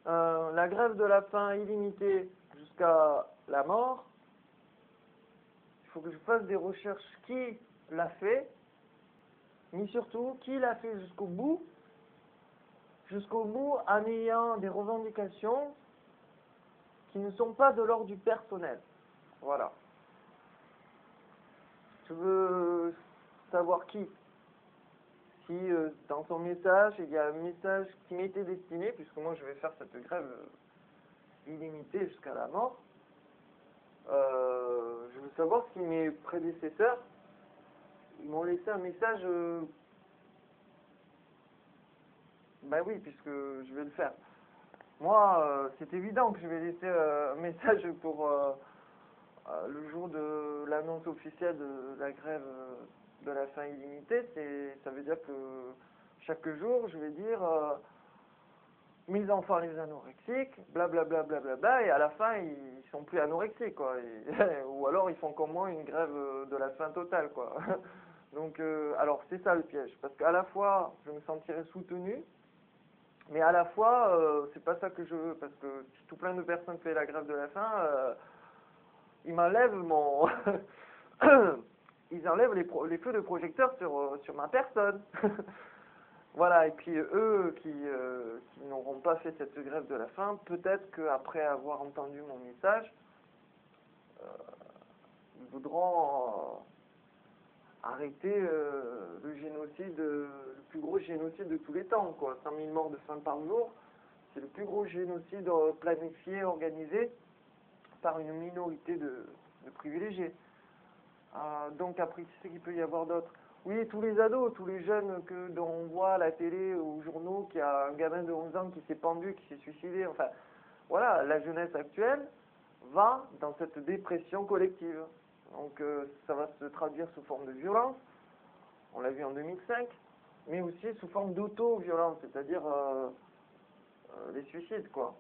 la grève de la faim illimitée jusqu'à la mort. Il faut que je fasse des recherches qui l'a fait, mais surtout qui l'a fait jusqu'au bout en ayant des revendications qui ne sont pas de l'ordre du personnel. Voilà. Je veux savoir qui. Si dans son message, il y a un message qui m'était destiné, puisque moi je vais faire cette grève illimitée jusqu'à la mort, je veux savoir si mes prédécesseurs, ils m'ont laissé un message, ben oui, puisque je vais le faire. Moi, c'est évident que je vais laisser un message pour le jour de l'annonce officielle de la grève de la faim illimitée. Ça veut dire que chaque jour, je vais dire mes enfants les anorexiques, blablabla, blablabla, et à la fin, ils sont plus anorexiques, quoi. Ou alors, ils font comme moi une grève de la faim totale, quoi. Donc, alors, c'est ça le piège, parce qu'à la fois, je me sentirais soutenu, mais à la fois, c'est pas ça que je veux, parce que si tout plein de personnes font la grève de la faim, ils m'enlèvent mon... ils enlèvent les feux de projecteur sur ma personne. Voilà, et puis eux qui n'auront pas fait cette grève de la faim, peut-être qu'après avoir entendu mon message, ils voudront arrêter le génocide, le plus gros génocide de tous les temps, quoi. 100 000 morts de faim par jour, c'est le plus gros génocide planifié, organisé par une minorité de privilégiés. Donc après, qui c'est qu'il peut y avoir d'autres? Oui, tous les ados, tous les jeunes dont on voit à la télé ou aux journaux, qu'il y a un gamin de 11 ans qui s'est pendu, qui s'est suicidé, enfin, voilà, la jeunesse actuelle va dans cette dépression collective. Donc ça va se traduire sous forme de violence, on l'a vu en 2005, mais aussi sous forme d'auto-violence, c'est-à-dire les suicides, quoi.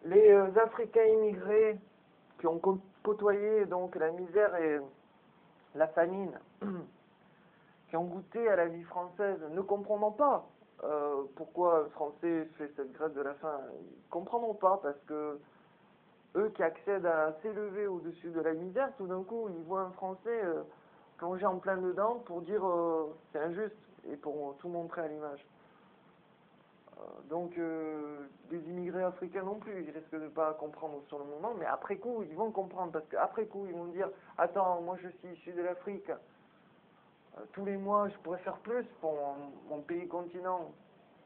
Les Africains immigrés qui ont côtoyé donc la misère et la famine, qui ont goûté à la vie française, ne comprendront pas pourquoi un Français fait cette grève de la faim. Ils ne comprendront pas parce que eux qui accèdent à s'élever au-dessus de la misère, tout d'un coup, ils voient un Français plonger en plein dedans pour dire c'est injuste et pour tout montrer à l'image. Donc, les immigrés africains non plus, ils risquent de ne pas comprendre sur le moment, mais après coup, ils vont comprendre, parce qu'après coup, ils vont dire « Attends, moi je suis issu de l'Afrique, tous les mois, je pourrais faire plus pour mon pays continent.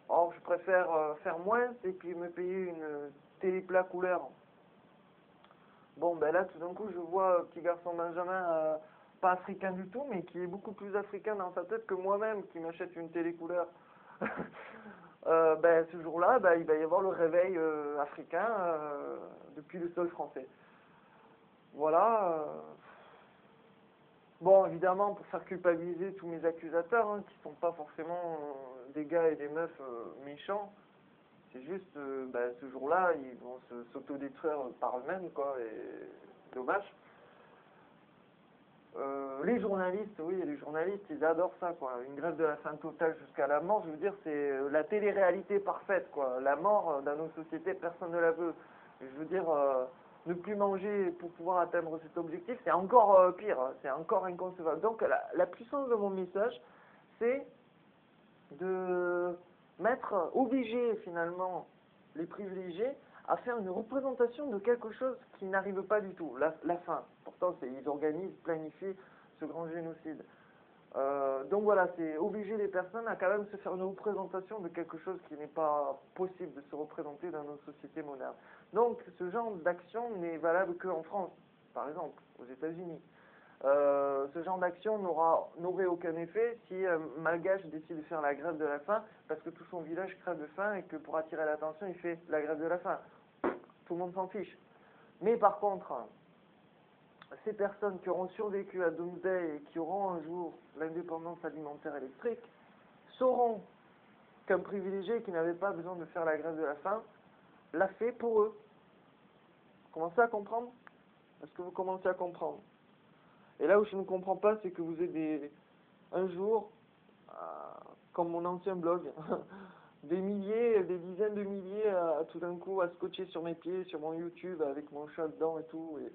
Or, je préfère faire moins et puis me payer une téléplat couleur. » Bon, ben là, tout d'un coup, je vois petit garçon Benjamin, pas africain du tout, mais qui est beaucoup plus africain dans sa tête que moi-même, qui m'achète une télé couleur. Ben, ce jour-là, ben, il va y avoir le réveil africain depuis le sol français. Voilà. Bon, évidemment, pour faire culpabiliser tous mes accusateurs, hein, qui ne sont pas forcément des gars et des meufs méchants, c'est juste, ben, ce jour-là, ils vont s'autodétruire par eux-mêmes, quoi, et dommage. Les journalistes, oui, les journalistes, ils adorent ça, quoi. Une grève de la faim totale jusqu'à la mort, je veux dire, c'est la télé-réalité parfaite, quoi. La mort, dans nos sociétés, personne ne la veut. Je veux dire, ne plus manger pour pouvoir atteindre cet objectif, c'est encore pire, hein, c'est encore inconcevable. Donc, la puissance de mon message, c'est de obliger, finalement, les privilégiés à faire une représentation de quelque chose qui n'arrive pas du tout, la faim. Pourtant, ils organisent, planifient ce grand génocide. Donc voilà, c'est obliger les personnes à quand même se faire une représentation de quelque chose qui n'est pas possible de se représenter dans nos sociétés modernes. Donc ce genre d'action n'est valable qu'en France, par exemple, aux États-Unis. Ce genre d'action n'aurait aucun effet si un Malgache décide de faire la grève de la faim parce que tout son village crève de faim et que pour attirer l'attention, il fait la grève de la faim. Tout le monde s'en fiche. Mais par contre, ces personnes qui auront survécu à Doomsday et qui auront un jour l'indépendance alimentaire électrique sauront qu'un privilégié qui n'avait pas besoin de faire la grève de la faim l'a fait pour eux. Vous commencez à comprendre? Est-ce que vous commencez à comprendre? Et là où je ne comprends pas, c'est que vous êtes un jour, comme mon ancien blog. Des milliers, des dizaines de milliers tout d'un coup à scotcher sur mes pieds, sur mon YouTube avec mon chat dedans et tout. Et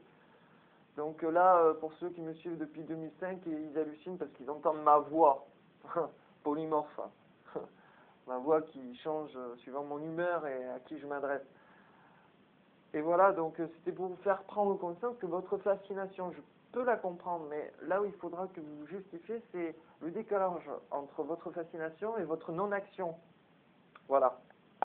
donc là, pour ceux qui me suivent depuis 2005, ils hallucinent parce qu'ils entendent ma voix polymorphe. Ma voix qui change suivant mon humeur et à qui je m'adresse. Et voilà, donc c'était pour vous faire prendre conscience que votre fascination, je peux la comprendre, mais là où il faudra que vous vous justifiez, c'est le décalage entre votre fascination et votre non-action. Voilà.